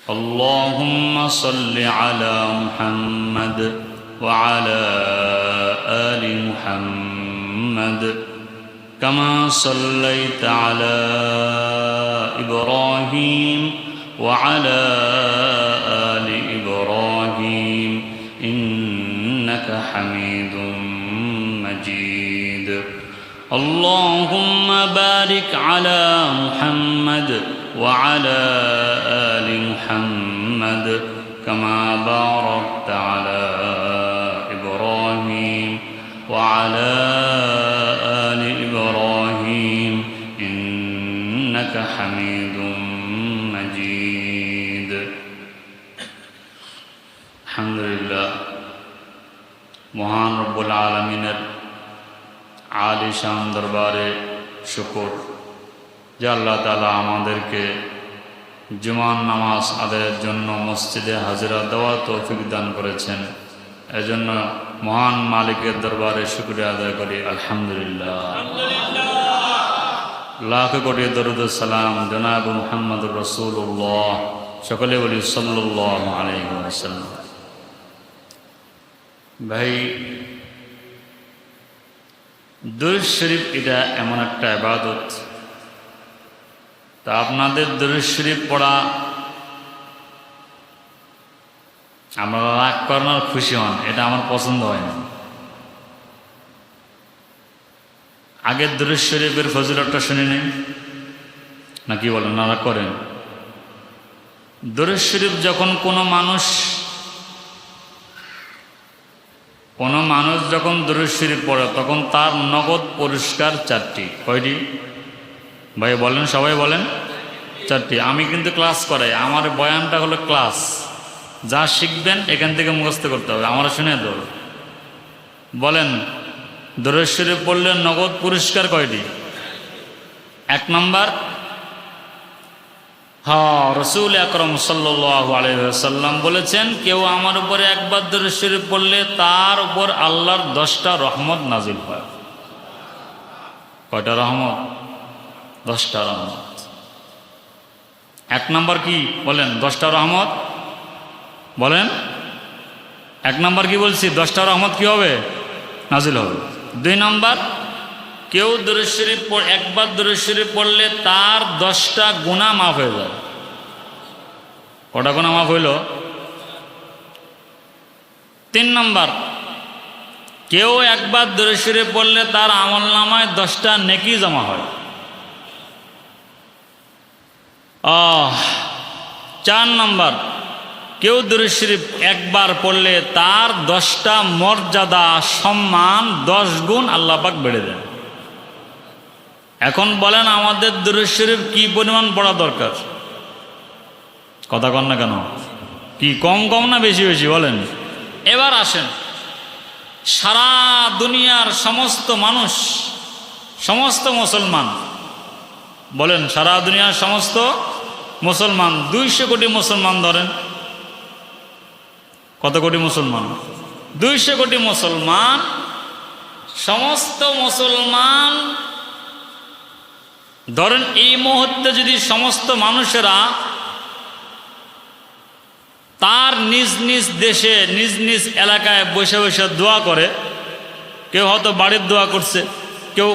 اللهم صل على محمد وعلى آل محمد كما صليت على إبراهيم وعلى آل إبراهيم إنك حميد مجيد اللهم بارك على محمد وعلى آل محمد كما باركت على إبراهيم وعلى آل إبراهيم إنك حميد مجيد الحمد لله মহান রব্বুল আলামিনের আলী শান দরবারে শুকর যে আল্লাহ তাআলা আমাদেরকে জুমার নামাজ আদায়ের জন্য মসজিদে হাজিরা দেওয়ার তৌফিক দান করেছেন। এজন্য মহান মালিকের দরবারে শুকরিয়া আদায় করি, আলহামদুলিল্লাহ। লাখ কোটি দরুদ ও সালাম জনাব মুহাম্মদুর রাসূলুল্লাহ, সকলে বলি সাল্লাল্লাহু আলাইহি ওয়াসাল্লাম। ভাই, দুরূদ শরীফ এটা এমন একটা ইবাদত, তা আপনাদের দুরূদ শরীফ পড়া আপনারা রাগ করেন আর খুশি হন, এটা আমার পছন্দ হয় না। আগের দুরূদ শরীফের ফজিলতটা শুনে নিন, না কি বলেন? না রাগ করেন? দুরূদ শরীফ যখন কোনো মানুষ যখন দুরূদ শরীফ পড়ে তখন তার নগদ পুরস্কার 4টি। কয়টি ভাই বলেন? সবাই বলেন 4টি। আমি কিন্তু ক্লাস করাই, আমার বয়ানটা হলো ক্লাস। যা শিখবেন এখান থেকে মুখস্থ করতে হবে, আমার শুনে তো বলেন। দুরূদ শরীফ পড়লে নগদ পুরস্কার কয়টি? 1 নম্বর, রাসূল আকরাম সাল্লাল্লাহু আলাইহি ওয়াসাল্লাম বলেছেন, কেউ আমার উপরে একবার দুরূদ শরীফ পড়লে তার উপর আল্লাহর 10টা রহমত নাজিল হয়। কয়টা রহমত? 10টা রহমত। 1 নম্বর কি বলেন? 10টা রহমত বলেন। 1 নম্বর কি বলছি? 10টা রহমত কি হবে? নাজিল হবে। 2 নম্বর, কেউ দুরূদ শরীফ একবার দুরূদ শরীফ পড়লে তার 10টা গুনাহ মাফ হয়ে যায়। কটা গুনাহ মাফ হইল? 3 নম্বর, কেউ একবার দুরূদ শরীফ পড়লে তার আমলনামায় 10টা নেকি জমা হয়। 4 নম্বর, কেউ দুরূদ শরীফ একবার পড়লে তার 10টা মর্যাদা সম্মান 10 গুণ আল্লাহ পাক বেড়ে দেন। এখন বলেন, আমাদের দুরূদ শরীফ কি পরিমাণ পড়া দরকার? কথা কন না কেন? কি কম কম না বেশি বেশি বলেন? এবার আসেন, সারা দুনিয়ার সমস্ত মানুষ, সমস্ত মুসলমান বলেন, সারা দুনিয়ার সমস্ত মুসলমান 200 কোটি মুসলমান ধরেন। কত কোটি মুসলমান? 200 কোটি মুসলমান। সমস্ত মুসলমান ধরেন এই মুহূর্তে যদি সমস্ত মানুষেরা তার নিজ নিজ দেশে নিজ নিজ এলাকায় বসে বসে দোয়া করে, কেউ হয়তো বাড়ির দোয়া করছে, কেউ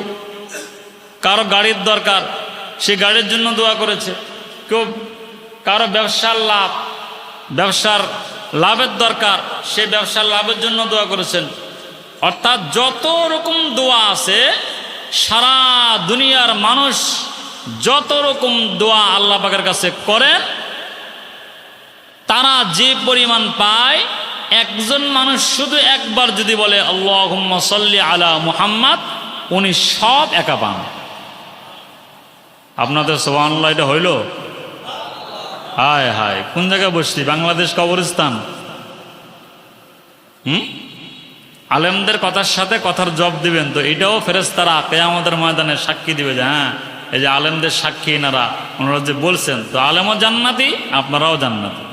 কারো গাড়ির দরকার সে গাড়ির জন্য দোয়া করেছে, কেউ কারো ব্যবসার লাভের দরকার সে ব্যবসার লাভের জন্য দোয়া করেছেন। অর্থাৎ যত রকম দোয়া আছে, সারা দুনিয়ার মানুষ যত রকম দোয়া আল্লাহ পাকের কাছে করেন, তারা যে পরিমাণ পায়, একজন মানুষ শুধু একবার যদি বলে আল্লাহুম্মা সাল্লি আলা মুহাম্মাদ, উনি সব একা পান। আপনাদের সুবহানাল্লাহ এটা হইল? হায় হায়, কোন জায়গায় বসছি? বাংলাদেশ কবরস্থান। আলেমদের কথার সাথে কথার জবাব দিবেন তো এটাও ফেরেশতারা কিয়ামতের ময়দানে সাক্ষী দিবে যে হ্যাঁ, এই যে আলেমদের সাক্ষী ওনারা যে বলছেন, তো আলেমও জান্নাতি, আপনারাও জান্নাতি।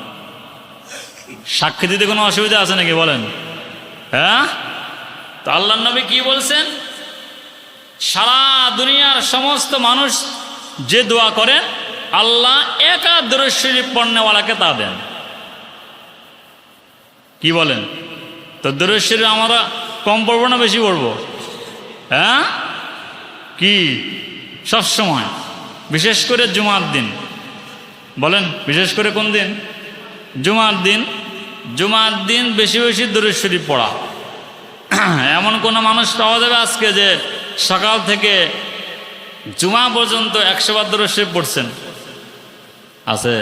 সাক্ষী দিতে কোনো অসুবিধা আছে নাকি বলেন? হ্যাঁ, তো আল্লাহর নবী কি বলছেন? সারা দুনিয়ার সমস্ত মানুষ যে দোয়া করেন আল্লাহ একা দুরূদ শরীফ পড়নেওয়ালাকে তা দেন। কি বলেন? তো দুরূদ শরীফ আমরা কম পড়বো না বেশি পড়বো? হ্যাঁ, কি সব সময়, বিশেষ করে জুমার দিন। বলেন বিশেষ করে কোন দিন? জুমার দিন। জুমার দিন বেশি বেশি দুরূদ শরীফ পড়া। এমন কোনো মানুষ পাওয়া যাবে আজকে যে সকাল থেকে জুমা পর্যন্ত 100 বার দুরূদ শরীফ পড়ছেন? আছে?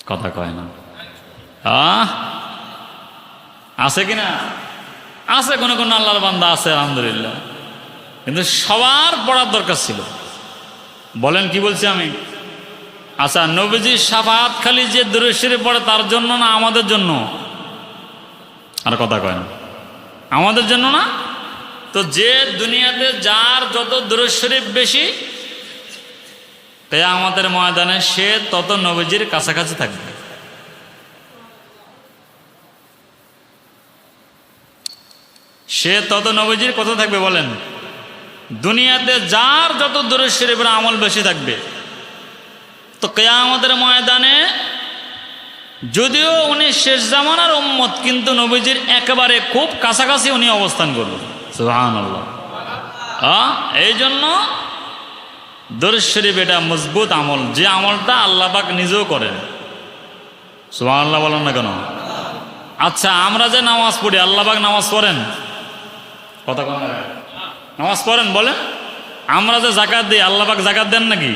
কথা কয় না। আছে কিনা? আছে, কোনো কোনো আল্লাহর বান্দা আছে, আলহামদুলিল্লাহ। কিন্তু সবার পড়ার দরকার ছিল। বলেন কি বলছি আমি? আচ্ছা, নবীজির শাফাআত খালি যে দুরূদ শরীফ পড়ে তার জন্য না আমাদের জন্য? আর কথা কয় না, আমাদের জন্য না? তো যে দুনিয়াতে যার যত দুরূদ শরীফ বেশি, কিয়ামতের ময়দানে সে তত নবীজির কাছাকাছি থাকবে। সে তত নবীজির কত থাকবে বলেন? দুনিয়াতে যার যত দুরূদ শরীফের আমল বেশি থাকবে, তো কিয়ামতের ময়দানে যদিও উনি শেষ জামানার উম্মত, কিন্তু নবীজির একেবারে খুব কাছাকাছি উনি অবস্থান করবেন। সুবহানাল্লাহ। এই জন্য দুরূদ শরীফ এটা মজবুত আমল, যে আমলটা আল্লাহ পাক নিজেও করেন। সুবহানাল্লাহ বলেন না কেন? আচ্ছা, আমরা যে নামাজ পড়ি, আল্লাহ পাক নামাজ পড়েন? কথা কম, নামাজ পড়েন বলেন? আমরা যে জাকাত দিই, আল্লাহ পাক জাকাত দেন নাকি?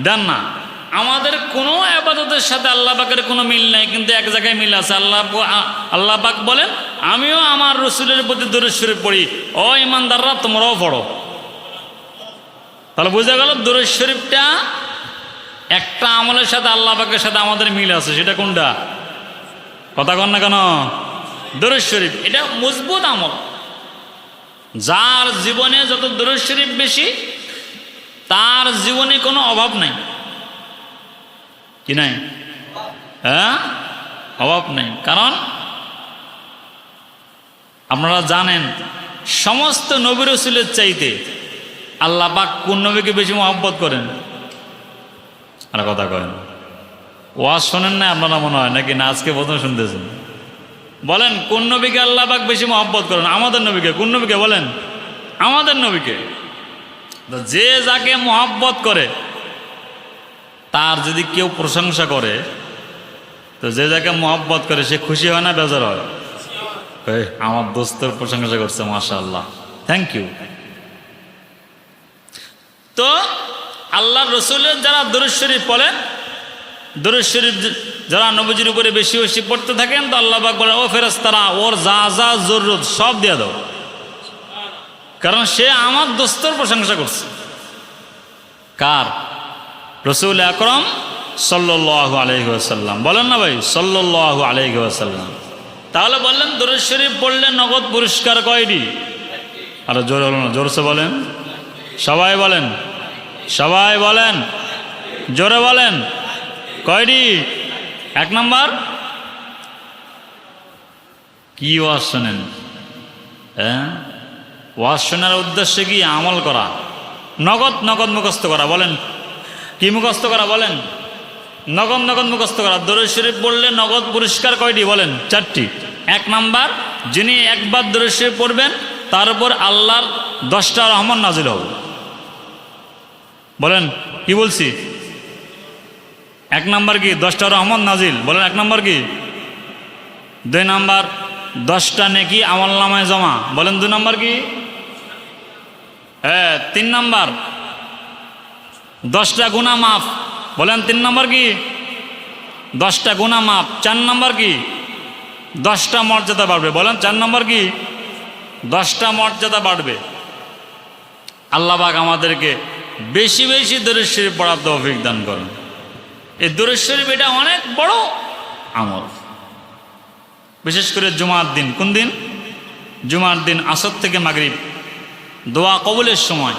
দেন না। আমাদের কোনো ইবাদতের সাথে আল্লাহ পাকের কোনো মিল নাই, কিন্তু এক জায়গায় মিল আছে। আল্লাহ পাক বলেন, আমিও আমার রাসূলের প্রতি দুরূদ শরীফ পড়ি, ও ইমানদাররা তোমরাও পড়ো। তাহলে বোঝা গেল দুরূদ শরীফটা একটা আমলের সাথে আল্লাহ পাকের সাথে আমাদের মিল আছে। সেটা কোনটা? কথা কন না কেন? দুরূদ শরীফ এটা মজবুত আমল। যার জীবনে যত দুরূদ শরীফ বেশি, তার জীবনে কোনো অভাব নাই। কি নাই? হ্যাঁ, অভাব নেই। কারণ আপনারা জানেন, সমস্ত নবী রাসূলের চাইতে আল্লাহ পাক কোন নবীকে বেশি মহব্বত করেন? আর কথা কয়েন, ওয়াজ শোনেন না আপনারা মনে হয় নাকি? না, আজকে প্রথম শুনতেছেন। বলেন কোন নবীকে আল্লাহ পাক বেশি মহব্বত করেন? আমাদের নবীকে। কোন নবীকে বলেন? আমাদের নবীকে। যে যাকে মহব্বত করে তার যদি কেউ প্রশংসা করে, তো যে যাকে মহব্বত করে সে খুশি হয় না বেজার হয়? আমার দোস্তের প্রশংসা করছে, মাশাআল্লাহ, থ্যাংক ইউ। তো আল্লাহ রসুলের যারা দুরূদ শরীফ পড়েন, দুরূদ শরীফ যারা নবীজির উপরে বেশি বেশি পড়তে থাকেন, তো আল্লাহ পাক বলেন, ও ফেরেশতারা, ওর যা যা জরুরত সব দিয়ে দাও, কারণ সে আমার দোস্তের প্রশংসা করছে। কার? রাসূল আকরাম সাল্লাল্লাহু আলাইহি ওয়াসাল্লাম। বলেন না ভাই, সাল্লাল্লাহু আলাইহি ওয়াসাল্লাম। তাহলে বললেন দুরূদ শরীফ পড়লে নগদ পুরস্কার কয়টি? আর জোরে বলেন, জোরসে বলেন, সবাই বলেন, সবাই বলেন, জোরে বলেন, কয়টি? 1 নাম্বার, কি ওয়াজ শোনেন? হ্যাঁ, ওয়াজ শোনার উদ্দেশ্য কি? আমল করা, নগদ নগদ মুখস্থ করা। বলেন কি মুখস্থ করা? বলেন নগদ নগদ মুখস্থ করা। দুরূদ শরীফ পড়লে নগদ পুরস্কার কয়টি? বলেন 4টি। 1 নাম্বার, যিনি একবার দুরূদ শরীফ পড়বেন তার উপর আল্লাহর 10টা রহমত নাজিল হবে। বলেন কি বলছি? 1 নাম্বার কি? 10টা রহমত নাজিল। বলেন 1 নাম্বার কি? 2 নাম্বার, 10টা নেকি আমলনামায় জমা। বলেন 2 নাম্বার কি? হ্যাঁ। 3 নাম্বার, 10টা গুনাহ মাফ। বলেন 3 নাম্বার কি? 10টা গুনাহ মাফ। 4 নাম্বার কি? 10টা মর্যাদা বাড়বে। বলেন 4 নাম্বার কি? 10টা মর্যাদা বাড়বে। আল্লাহ পাক আমাদেরকে বেশি বেশি দুরূদ শরীফ পড়ার তৌফিক দান করেন। এই দুরূদ শরীফ এটা অনেক বড় আমল, বিশেষ করে জুমার দিন। কোন দিন? জুমার দিন আসর থেকে মাগরিব, দোয়া কবুলের সময়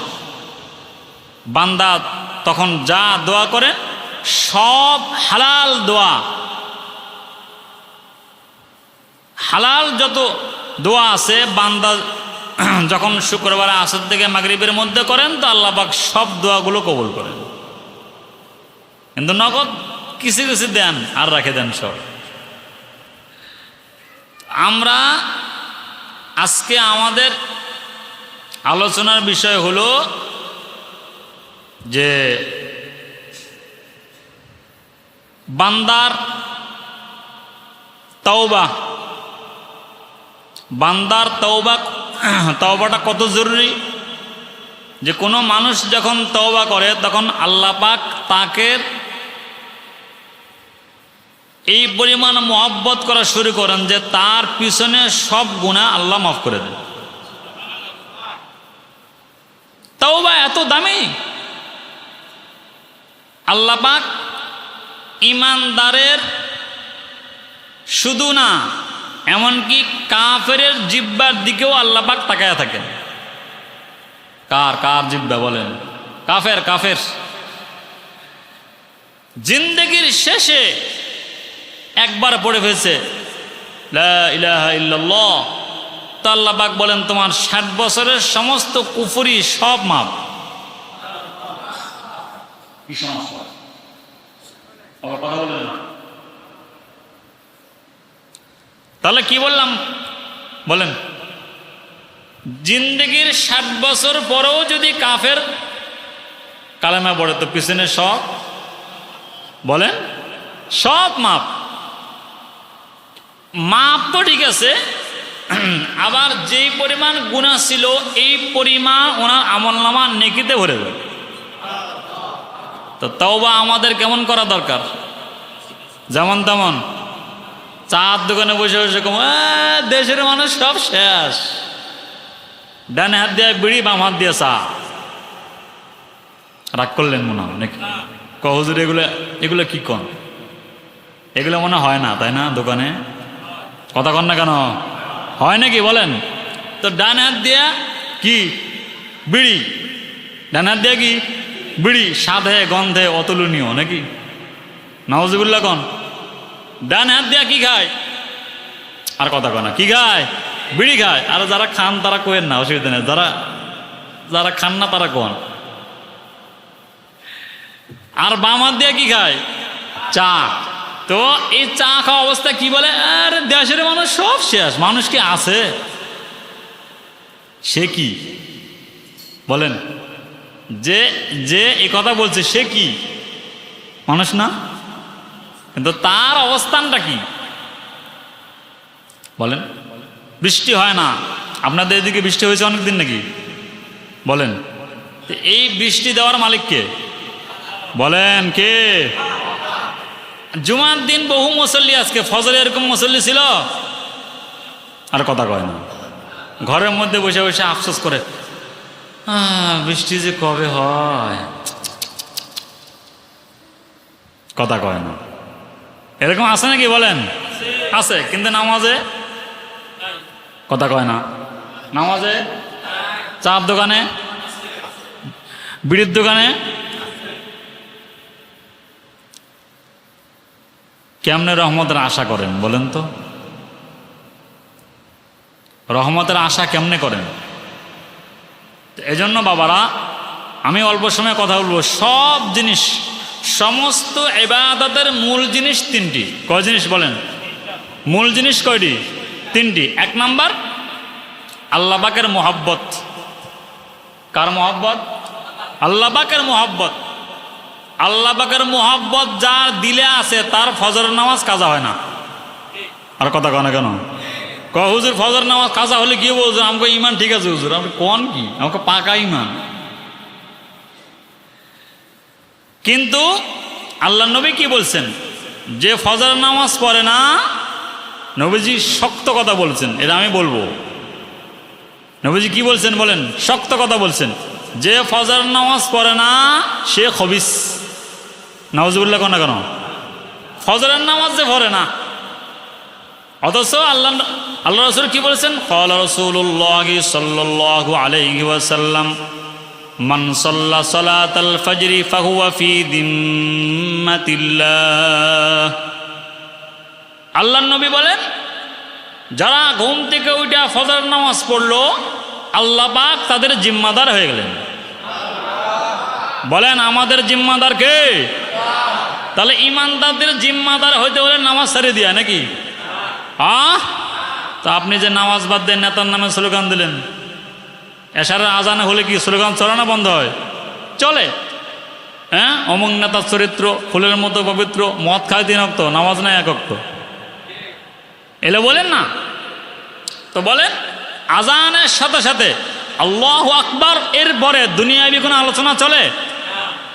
বান্দা তখন যা দোয়া করেন সব হালাল দোয়া, হালাল যত দোয়া আছে বান্দা যখন শুক্রবার আসর থেকে মাগরিবের মধ্যে করেন, তো আল্লাহ পাক সব দোয়াগুলো কবুল করেন। কিন্তু নগদ কিছু কিছু দেন আর রাখে দেন সব। আমরা আজকে আমাদের আলোচনার বিষয় হলো যে বান্দার তওবা, বান্দার তওবাটা কত জরুরি। যে কোনো মানুষ যখন তওবা করে তখন আল্লাহ পাক তাকে এই পরিমাণ মহব্বত করা শুরু করেন যে তার পিছনে সব গুনাহ আল্লাহ মাফ করে দেন। তওবা এত দামি, আল্লাহ পাক ঈমানদারের শুধু না, এমনকি কাফেরের জিহ্বার দিকেও আল্লাহ পাক তাকায়া থাকেন। কার জিহ্বা বলেন? কাফের জিন্দেগির শেষে একবার পড়ে ফেলছে লা ইলাহা ইল্লাল্লাহ, তো আল্লাহ পাক বলেন তোমার 60 বছরের সমস্ত কুফরি সব মাপ। কি সমস্যা? কথা বলেন। তাহলে কি বললাম বলেন? জিন্দেগির 60 বছর পরেও যদি কাফের কালেমা পড়ে তো পিছনে সব বলেন সব মাপ। মাপ তো ঠিক আছে, আবার যেই পরিমাণ গুনাহ ছিল এই পরিমাণ ওনার আমলনামা নেকিতে ভরে যাবে। তো তওবা আমাদের কেমন করা দরকার? যেমন তেমন চার দোকানে বসে বসে কম দেশের মানুষ সব শেষ, ডানে হাত দিয়ে বিড়ি, বাম হাত দিয়ে চা। রাগ করলেন মনে হয় নাকি? হুজুর এগুলো কি কন? এগুলো মনে হয় না, তাই না? দোকানে কথা কন না কেন? হয় নাকি বলেন? তো ডান হাত দিয়া কি বিড়ি, ডান হাত দিয়া কি বিড়ি, স্বাদে গন্ধে অতুলনীয় নাকি? নাউজুবিল্লাহ কন। ডান হাত দিয়া কি খায়? আর কথা কয় না, কি খায়? বিড়ি খায়। আর যারা খান তারা কোয়েন না, অসুবিধা নেই। যারা খান না তারা কোন। আর বাম হাত দিয়া কি খায়? চা। তো এই চা খাওয়া অবস্থা কি বলে? আর দেশের মানুষ সব শেষ, মানুষ কি আছে? সে কি বলেন? যে এই কথা বলছে সে কি মানুষ না? কিন্তু তার অবস্থানটা কি বলেন? বৃষ্টি হয় না, আপনাদের এদিকে বৃষ্টি হয়েছে অনেকদিন নাকি বলেন? এই বৃষ্টি দেওয়ার মালিক কে বলেন? কে? জুমার দিন বহু মুসল্লি, আজকে ফজরে এরকম মুসল্লি ছিল আর কথা কয় না, ঘরের মধ্যে বসে বসে আফসোস করে বৃষ্টি যে কবে হয়, কথা কয় না। এরকম আছে নাকি বলেন? আছে, কিন্তু নামাজে কথা কয় না। নামাজে, চার দোকানে, বিড়ির দোকানে। কেমনে রহমতের আশা করেন বলেন তো? রহমতের আশা কেমনে করেন? এজন্য বাবারা, আমি অল্প সময় কথা বলবো। সব জিনিস, সমস্ত ইবাদতের মূল জিনিস তিনটি। কয় জিনিস বলেন? মূল জিনিস কয়টি? তিনটি। এক নাম্বার আল্লাহ পাকের মোহাব্বত। কার মোহাব্বত? আল্লাহ পাকের মোহাব্বত। আল্লাহ পাকের মোহাব্বত যার দিলে আছে তার ফজরের নামাজ কাজা হয় না। আর কথা কয় না কেন? কয় হুজুর ফজর নামাজ কাজা হলে কি বলছো? আমাকে ইমান ঠিক আছে হুজুর। আমাকে কোন কি? আমাকে পাকা ইমান। কিন্তু আল্লাহ নবী কি বলছেন? যে ফজর নামাজ পড়ে না, নবীজি শক্ত কথা বলছেন, এটা আমি বলবো। নবীজি কি বলছেন বলেন? শক্ত কথা বলছেন, যে ফজর নামাজ পড়ে না সে খবিস। নাউজুবিল্লাহ কোন না কেন? ফজরের নামাজ যে পড়ে না, অথচ আল্লাহ রাসূল কি বলেছেন? ক্বালা রাসূলুল্লাহ সাল্লাল্লাহু আলাইহি ওয়াসাল্লাম মান সাল্লা সালাতাল ফজরি ফাহুয়া ফি দিম্মাতিল্লাহ। আল্লাহর নবী বলেন, যারা ঘুম থেকে উঠে ফজর নামাজ পড়লো, আল্লাহ পাক তাদের জিম্মাদার হয়ে গেলেন। বলেন আমাদের জিম্মাদার কে? তাহলে ইমানদারদের জিম্মাদার হইতে হলে নামাজ ছেড়ে দিয়া নাকি? তা আপনি যে নামাজ বাদ দেন, নেতার নামে স্লোগান দিলেন, এশারের আজানে হলে কি স্লোগান চলে না বন্ধ হয়? চলে। হ্যাঁ, অমুক নেতার চরিত্র ফুলের মতো পবিত্র, মদ খায় 3 ওয়াক্ত, নামাজ নাই 1 ওয়াক্ত, এলে বলেন না? তো বলেন আজানের সাথে সাথে আল্লাহু আকবার এর পরে দুনিয়াবি কোনো আলোচনা চলে?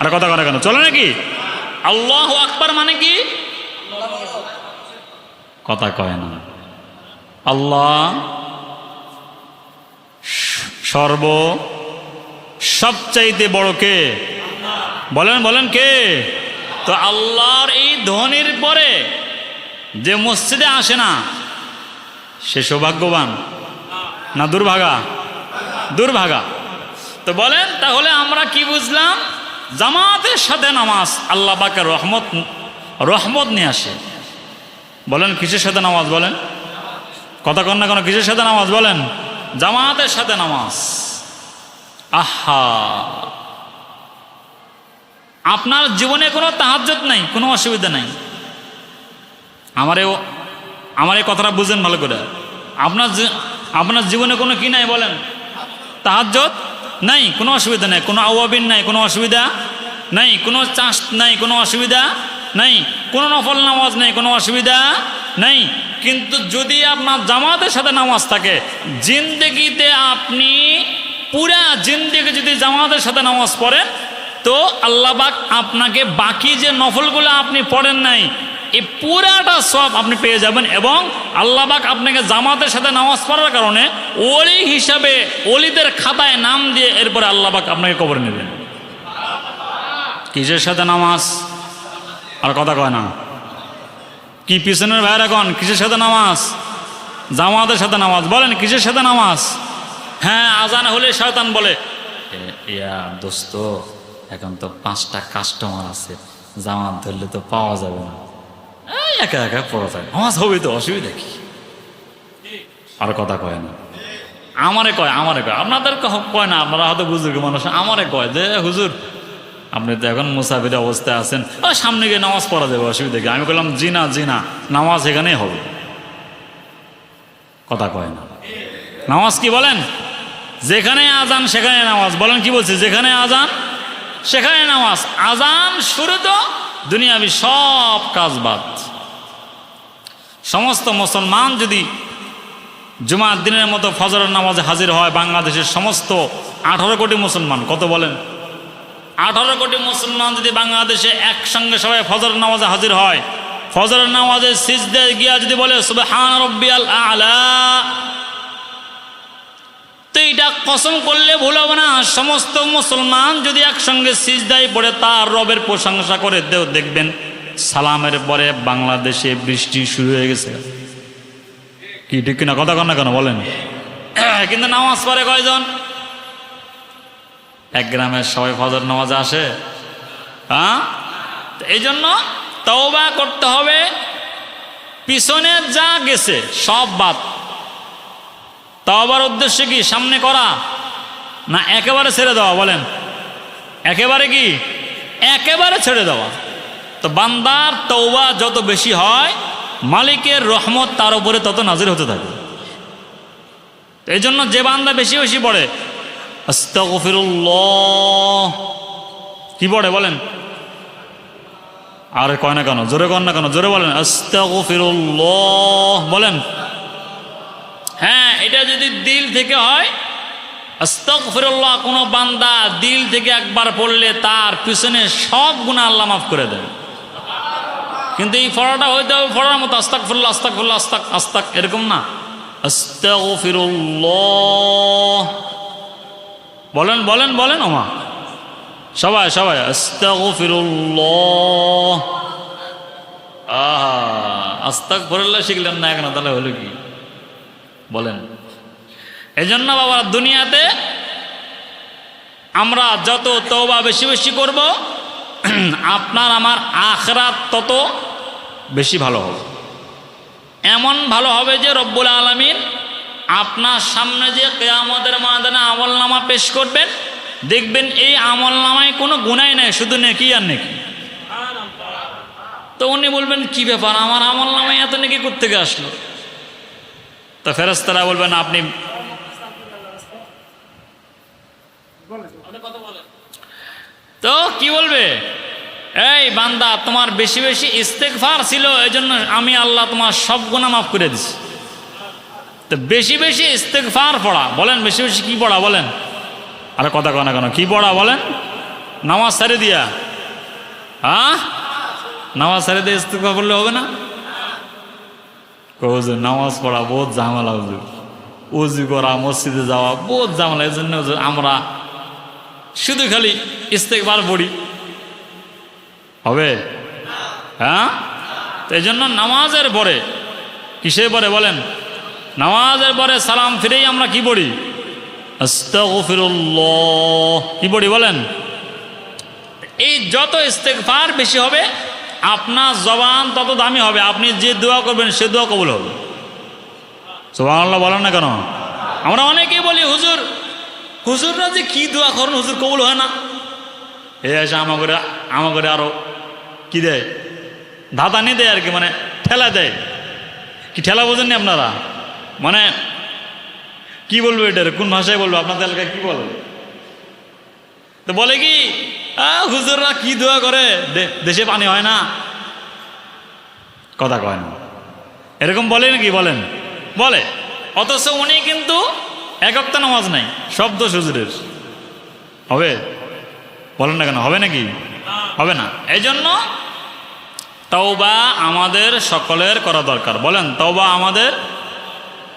আর কথা কথা কেন চলে নাকি? আল্লাহু আকবার মানে কি? কথা কয় না। আল্লাহ সবচাইতে বড় কে? বলেন বলেন কে? তো আল্লাহর এই ধ্বনির পরে যে মসজিদে আসে না সে সৌভাগ্যবান না দুর্ভাগা? দুর্ভাগা। তো বলেন তাহলে আমরা কি বুঝলাম? জামাতের সাথে নামাজ আল্লাহ পাকের রহমত নিয়ে আসে। বলেন কিসের সাথে নামাজ? বলেন কথা কন না কেন? কিসের সাথে নামাজ? বলেন জামাতের সাথে নামাজ। আহা, আপনার জীবনে কোনো তাহাজ্জুদ নাই, কোনো অসুবিধা নাই। আমার এই কথাটা বুঝেন ভালো করে। আপনার জীবনে কোনো কি নাই? বলেন তাহাজ্জুদ নাই, কোনো অসুবিধা নেই। কোনো আওয়াবিন নাই, কোনো অসুবিধা নাই। কোনো চাষ নাই, কোনো অসুবিধা নাই। কোনো নফল নামাজ নেই, কোনো অসুবিধা নাই। কিন্তু যদি আপনার জামাতের সাথে নামাজ থাকে, জিন্দেগিতে আপনি পুরা জিন্দেগি যদি জামাতের সাথে নামাজ পড়েন, তো আল্লাহ পাক আপনাকে বাকি যে নফলগুলো আপনি পড়েন নাই এই পুরাটা সব আপনি পেয়ে যাবেন। এবং আল্লাহ পাক আপনাকে জামাতের সাথে নামাজ পড়ার কারণে ওলি হিসাবে ওলিদের খাতায় নাম দিয়ে এরপরে আল্লাহ পাক আপনাকে কবর নেবেন। কিসের সাথে নামাজ? আর কথা কয় না কি? পিছনের ভাইয়েরা কন কিসের সাথে নামাজ? জামাতের সাথে নামাজ। বলেন কিসের সাথে নামাজ? হ্যাঁ, আজান হলে শয়তান বলে, ইয়া দোস্ত এখন তো 5টা কাস্টমার আছে, জামাত ধরলে তো পাওয়া যাবে না, একা একা পড়া যায়, নামাজ হবে তো, অসুবিধা কি? আর কথা কয় না। আমারে কয় আপনাদের কয় না, আপনারা হয়তো বুজুর্গ মানুষ, আমারে কয় যে হুজুর আপনি তো এখন মুসাফির অবস্থায় আছেন, সামনে গিয়ে নামাজ পড়া যাবে, অসুবিধা কি? আমি বললাম জি না, নামাজ এখানেই হবে। কথা কয় না। নামাজ কি? বলেন যেখানে আজান সেখানে নামাজ। বলেন কি বলছে? যেখানে আজান সেখানে নামাজ। আজান শুরু তো দুনিয়াবি সব কাজ বাদ। সমস্ত মুসলমান যদি জুমার দিনের মতো ফজরের নামাজে হাজির হয়, বাংলাদেশের সমস্ত 18 কোটি মুসলমান, কত বলেন? 18 কোটি মুসলমান যদি বাংলাদেশে একসঙ্গে সবাই ফজরের নামাজে হাজির হয়, ফজরের নামাজে সিজদায় গিয়া যদি বলে সুবহান রাব্বিয়াল আ'লা, তো এটা কসম করলে ভুল হবে না। সমস্ত মুসলমান যদি একসঙ্গে সিজদায় পড়ে তার রবের প্রশংসা করে দেখবেন সালামের পরে বাংলাদেশে বৃষ্টি শুরু হয়ে গেছে। কি ঠিক কিনা? কথা কন না কেন? বলেন। কিন্তু নামাজ পড়ে কয়জন? এক গ্রামের সবাই ফজর নামাজে আসে? হ্যাঁ, এই জন্য তওবা করতে হবে। পিছনে যা গেছে সব বাদ। তওবার উদ্দেশ্য কি? সামনে করা না একেবারে ছেড়ে দেওয়া? বলেন একেবারে কি? একেবারে ছেড়ে দেওয়া। তো বান্দার তওবা যত বেশি হয়, মালিকের রহমত তার উপরে তত নাজির হতে থাকে। এই জন্য যে বান্দা বেশি বেশি পড়ে আস্তাগফিরুল্লাহ, কি পড়ে? বলেন। আর কয় না কেন? জোরে কন না কেন? জোরে বলেন আস্তাগফিরুল্লাহ। বলেন। হ্যাঁ, এটা যদি দিল থেকে হয় আস্তাগফিরুল্লাহ, কোনো বান্দা দিল থেকে একবার পড়লে তার পিছনে সব গুনাহ আল্লাহ মাফ করে দেন। কিন্তু এই পড়াটা হইতে হবে পড়ার মতো আস্তাগফিরুল্লাহ আস্তাগফিরুল্লাহ আস্তাক, এরকম না। আস্তাগফিরুল্লাহ। বলেন বলেন বলেন ওমা সবাই আস্তাগফিরুল্লাহ। আস্তাগফিরুল্লাহ শিখলেন না এখন, তাহলে হলো কি? বলেন। এই জন্য বাবা, দুনিয়াতে আমরা যত তওবা বেশি বেশি করব, আপনার আমার আখিরাত তত বেশি ভালো হবে। এমন ভালো হবে যে রব্বুল আলামিন আপনার সামনে যে কিয়ামতের ময়দানে আমলনামা পেশ করবেন, দেখবেন এই আমলনামায় কোনো গুনাহ নাই, শুধু নেকি আর নেকি। তো উনি বলবেন কি ব্যাপার, আমার আমল নামায় এত নাকি কোত্থেকে আসলো? তো ফেরেশতারা বলবেন আপনি তো কি বলবে, এই বান্দা তোমার বেশি বেশি ইস্তেগফার ছিল, এই জন্য আমি আল্লাহ তোমার সব গুনাহ মাফ করে দিছি। তো বেশি বেশি ইস্তেগফার পড়া, বলেন বেশি বেশি কি পড়া বলেন? আরে কথা কয় না কেন, কি পড়া বলেন? নামাজ ছেড়ে দিয়া, হ্যাঁ নামাজ ছেড়ে দিয়ে ইস্তেগফার পড়লে হবে না? হুজুর নামাজ পড়া বহুত ঝামেলা, হুজুর উজু করা, মসজিদে যাওয়া বহুত ঝামেলা, এই জন্য আমরা শুধু খালি ইস্তেগফার পড়ি, হবে? হ্যাঁ, তো এই জন্য নামাজের পরে, কিসের পরে বলেন? নামাজের পরে সালাম ফিরেই আমরা কি পড়ি? আস্তাগফিরুল্লাহ। কি পড়ি বলেন? এই যত ইস্তেগফার বেশি হবে আপনার জবান তত দামি হবে, আপনি যে দোয়া করবেন সে দোয়া কবুল হবে। সুবহানাল্লাহ বলেন না কেন? আমরা অনেকেই বলি হুজুর, হুজুররা যে কি দোয়া করেন হুজুর কবুল হয় না। এই এসে আমাকে আরো কি দেয়, ধাতানি দেয় আর কি, মানে ঠেলা দেয়। কি ঠেলা বোঝেননি আপনারা? মানে কি বলবো এটার, কোন ভাষায় বলবো, আপনাদের এলাকায় কি বলে? তো বলে কি হুজুররা কি দোয়া করে, দেশে পানি হয় না, কথা কয় না, এরকম বলে নাকি? বলেন, বলে। অথচ উনি কিন্তু এক ওয়াক্ত নামাজ নাই, শব্দ হুজুরের। হবে? বলেন না কেন, হবে নাকি? হবে না। এই জন্য তওবা আমাদের সকলের করা দরকার। বলেন তওবা আমাদের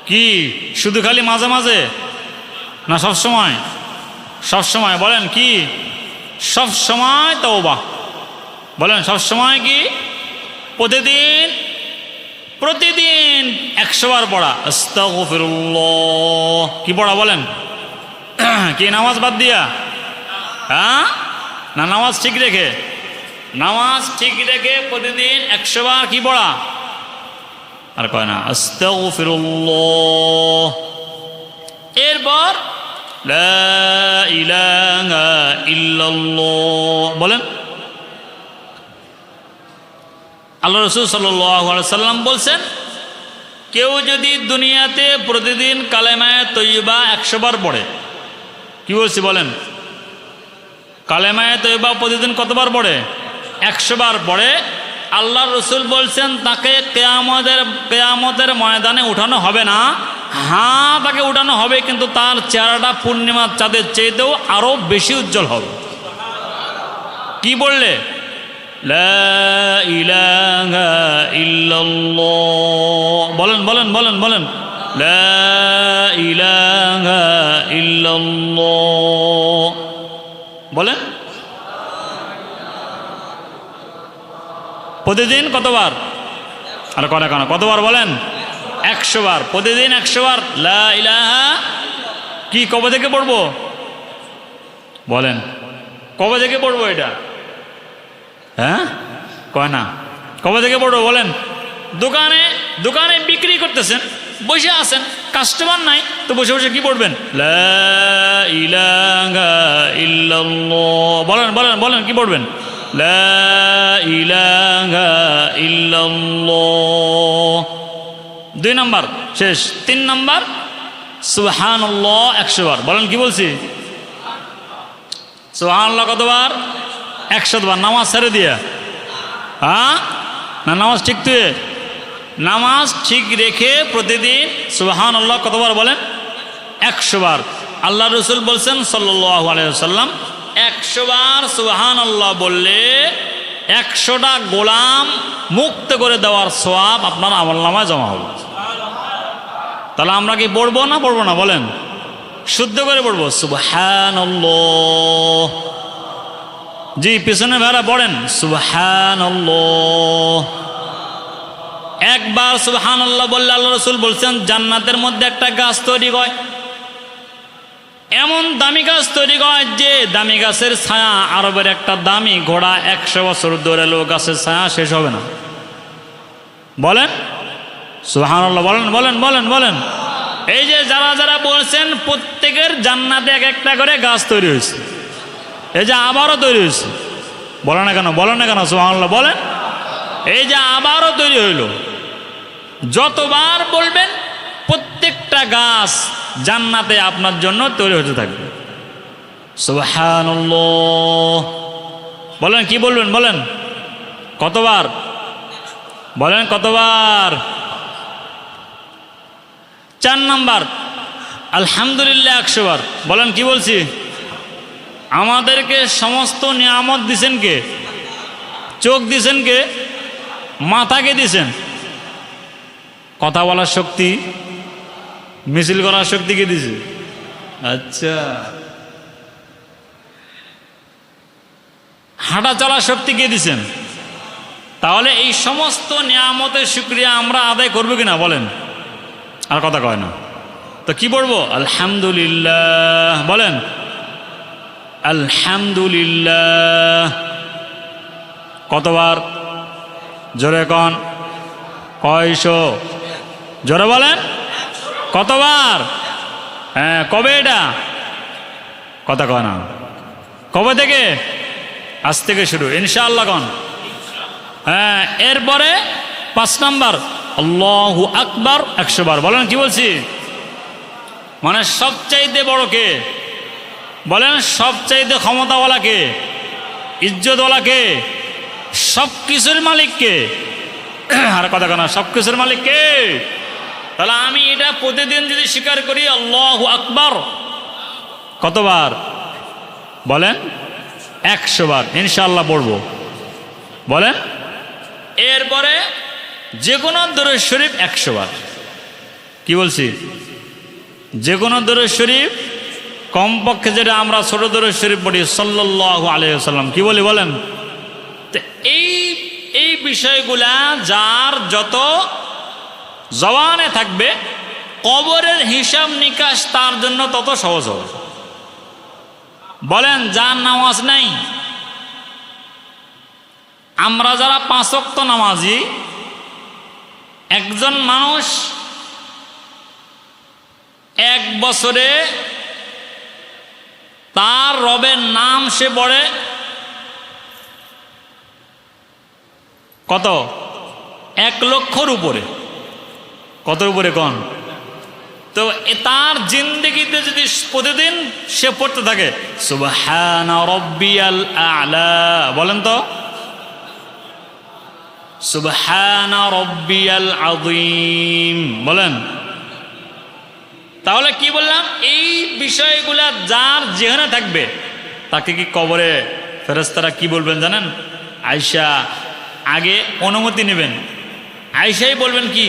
কি শুধু খালি মাঝে মাঝে না সব সময়? সব সময়। বলেন কি? সব সময় তওবা। বলেন সব সময় কি? প্রতিদিন 100 বার পড়া আস্তাগফিরুল্লাহ। কি পড়া বলেন? কি নামাজ বাদ দিয়া? হ্যাঁ না নামাজ ঠিক রেখে? নামাজ ঠিক রেখে প্রতিদিন 100 বার কি পড়া? আর কয় না আস্তাগফিরুল্লাহ। এরপর লা ইলাহা ইল্লাল্লাহ বলেন। আল্লাহ রাসূল সাল্লাল্লাহু আলাইহি সাল্লাম বলছেন, কেউ যদি দুনিয়াতে প্রতিদিন কালেমায়ে তৈয়বা 100 বার পড়ে, কি বলছি বলেন? কালেমায়ে তৈয়বা প্রতিদিন কতবার পড়ে? 100 বার পড়ে। আল্লাহ রসুল বলছেন তাকে কেয়ামতের ময়দানে উঠানো হবে না। হ্যাঁ তাকে উঠানো হবে, কিন্তু তার চেহারাটা পূর্ণিমার চাঁদের চেয়েতেও আরো বেশি উজ্জ্বল হবে। কি বললে? লা ইলাহা ইল্লাল্লাহ। বলেন বলেন বলেন বলেন লা ইলাহা ইল্লাল্লাহ। বলেন প্রতিদিন কতবার? আর করা কেন কতবার বলেন? 100 বার। প্রতিদিন 100 বার লা ইলাহা। কি কবে থেকে পড়বো বলেন? কবে থেকে পড়বো এটা? হ্যাঁ কয় না, কবে থেকে পড়বো বলেন? দোকানে বিক্রি করতেছেন, বসে আছেন, কাস্টমার নাই, তো বসে বসে কি পড়বেন? লা ইলাহা ইল্লাল্লাহ। বলেন বলেন বলেন কি পড়বেন? লা ইলাহা ইল্লাল্লাহ। 2 নাম্বার শেষ। 3 নাম্বার সুবহানাল্লাহ 100 বার। বলেন কি বলছি? সুবহানাল্লাহ কতবার? 100 বার। নামাজ ছেড়ে দিয়া? হ্যাঁ না নামাজ ঠিক তুই? নামাজ ঠিক রেখে প্রতিদিন সুবহানাল্লাহ কতবার বলেন? 100 বার। আল্লাহ রসুল বলছেন সাল্লাল্লাহু আলাইহি ওয়াসাল্লাম, 100 বার সুবহানাল্লাহ বললে 100টা গোলাম মুক্ত করে দেওয়ার সওয়াব আপনার আমলনামায় জমা হবে। তাহলে আমরা কি পড়বো না পড়বো না বলেন? শুদ্ধ করে পড়বো সুবহানাল্লাহ। জি পিছনে ভাড়া পড়েন সুবহানাল্লাহ। একবার সুবহানাল্লাহ বললে আল্লাহ রসুল বলছেন জান্নাতের মধ্যে একটা গাছ তৈরি হয়, এমন দামি গাছ তৈরি হয় যে দামি গাছের ছায়া, আরবের একটা দামি ঘোড়া 100 বছর ধরে লো গাছের ছায়া শেষ হবে না। বলেন সুবহানাল্লাহ। বলেন বলেন বলেন বলেন। এই যে যারা যারা বলছেন প্রত্যেকের জান্নাতে এক একটা করে গাছ তৈরি হয়েছে, এই যে আবারও তৈরি হয়েছে। বলেন না কেন, বলেন না কেন সুবহানাল্লাহ বলেন। এই যে আবারও তৈরি হইল, যতবার বলবেন প্রত্যেকটা গাছ জান্নাতে আপনার জন্য তৈরি হতে থাকবে। সুবহানাল্লাহ। বলেন কি বলবেন, বলেন কতবার, বলেন কতবার। 4 নাম্বার আলহামদুলিল্লাহ 100 বার। বলেন কি বলছি? আমাদেরকে সমস্ত নিয়ামত দিছেন কে? চোখ দিছেন কে? মাথাকে দিছেন। কথা বলার শক্তি, মিছিল করার শক্তি কে দিছে? আচ্ছা, হাঁটা চলার শক্তি কে দিছেন? তাহলে এই সমস্ত নিয়ামতের শুকরিয়া আমরা আদায় করবো কিনা বলেন? আর কথা কয় না তো কি বলবো? আলহামদুলিল্লাহ। বলেন আলহামদুলিল্লাহ। কতবার? জোরে কন। কয়শো? জোরে বলেন কতবার? হ্যাঁ, কবে এটা? কথা কয় না। কবে থেকে? আজ থেকে শুরু ইনশাআল্লাহ কন। হ্যাঁ, এরপরে 5 নাম্বার আল্লাহু আকবার 100 বার। বলেন কি বলছি? মানে সবচাইতে বড় কে? বলেন সবচাইতে ক্ষমতাওয়ালা কে? ইজ্জতওয়ালা কে? সব কিছুর মালিক কে? আর কথা কেন, সব কিছুর মালিক কে? তাহলে আমি এটা প্রতিদিন যদি স্বীকার করি আল্লাহু আকবার কতবার? বলেন 100 বার ইনশাআল্লাহ পড়ব। বলেন এরপরে যে কোনো দরুদ শরীফ 100 বার। কি বলছি? যে কোনো দরুদ শরীফ, কমপক্ষে যেটা আমরা ছোট দরুদ শরীফ পড়ি সাল্লাল্লাহু আলাইহি ওয়াসাল্লাম, কি বলি বলেন? তো এই বিষয়গুলা যার যত জবানে থাকবে কবরের হিসাব নিকাশ তার জন্য তত সহজ হবে। বলেন যার নামাজ নাই, আমরা যারা 5 ওয়াক্ত নামাজি, একজন মানুষ 1 বছরে তার রবের নাম সে পড়ে কত? 1 লক্ষর উপরে। কতর উপরে কন? তো তার জিন্দেগিতে যদি প্রতিদিন সে পড়তে থাকে সুবহানা রাব্বিয়াল আ'লা, বলেন তো সুবহানা রাব্বিয়াল আযীম, বলেন। তাহলে কি বললাম? এই বিষয়গুলা যার যেখানে থাকবে তাকে কি কবরে ফেরেশতারা কি বলবেন জানেন? আয়েশা আগে অনুমতি নেবেন, আয়েশাই বলবেন কি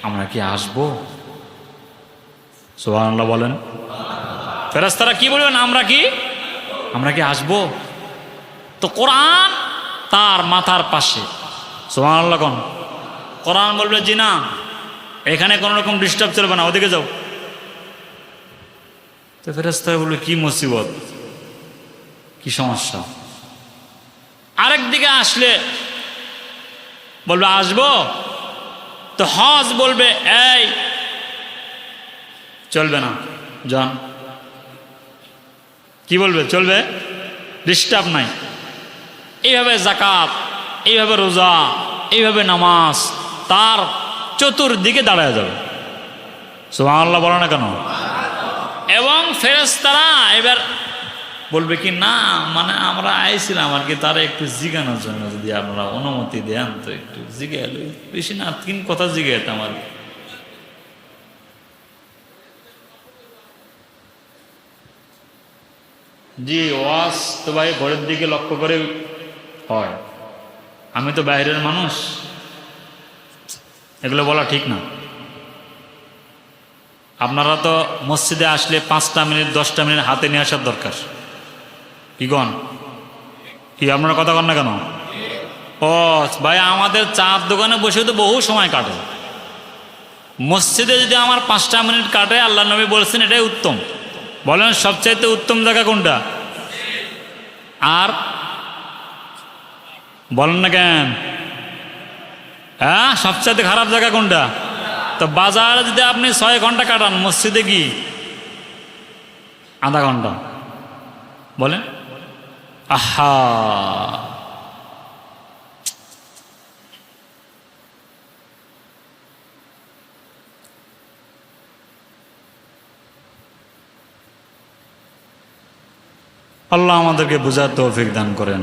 আমরা কি আসবো? সুবহানাল্লাহ বলেন। ফেরেশতারা কি বলবেন? আমরা কি আসবো? তো কোরআন তার মাথার পাশে। সুবহানাল্লাহ কোন? কোরআন বলবে জি না, এখানে কোনো রকম ডিস্টার্ব চলবে না, ওদিকে যাও। তো ফেরেশতারা বলবে কি মুসিবত, কি সমস্যা? আরেক দিকে আসলে বলবে আসবো, তো হজ বলবে এই চলবে না, যান। কি বলবে? চলবে, ডিস্টার্ব নাই। এইভাবে যাকাত, এইভাবে রোজা, এইভাবে নামাজ তার চতুর্দিকে দাঁড়ায় যাবে। সুবহানাল্লাহ বলো না কেন? এবং ফেরেশতারা এবার বলবে কি না, মানে আমরা আইছিলাম আর কি তারা একটু জিজ্ঞানোর জন্য, যদি আপনারা অনুমতি দেন তো একটু জিজ্ঞাল, বেশি না 3 কথা জিজ্ঞাইতাম আর কি। জি ওয়াজ তো ভাই ঘরের দিকে লক্ষ্য করে হয়, আমি তো বাইরের মানুষ, এগুলো বলা ঠিক না। আপনারা তো মসজিদে আসলে 5টা মিনিট 10টা মিনিট হাতে নিয়ে আসার দরকার। কি গণ? কি আপনারা কথা কন না কেন? ও ভাই, আমাদের চার দোকানে বসে তো বহু সময় কাটে। মসজিদে যদি আমার 5টা মিনিট কাটে, আল্লাহ নবী বলছেন এটাই উত্তম। বলেন সবচাইতে উত্তম জায়গা কোনটা? আর বলেন না কেন? হ্যাঁ, সবচাইতে খারাপ জায়গা কোনটা? তো বাজারে যদি আপনি 6 ঘন্টা কাটান, মসজিদে কি আধা ঘন্টা? বলেন আহা, আল্লাহ আমাদেরকে বুঝার তৌফিক দান করেন।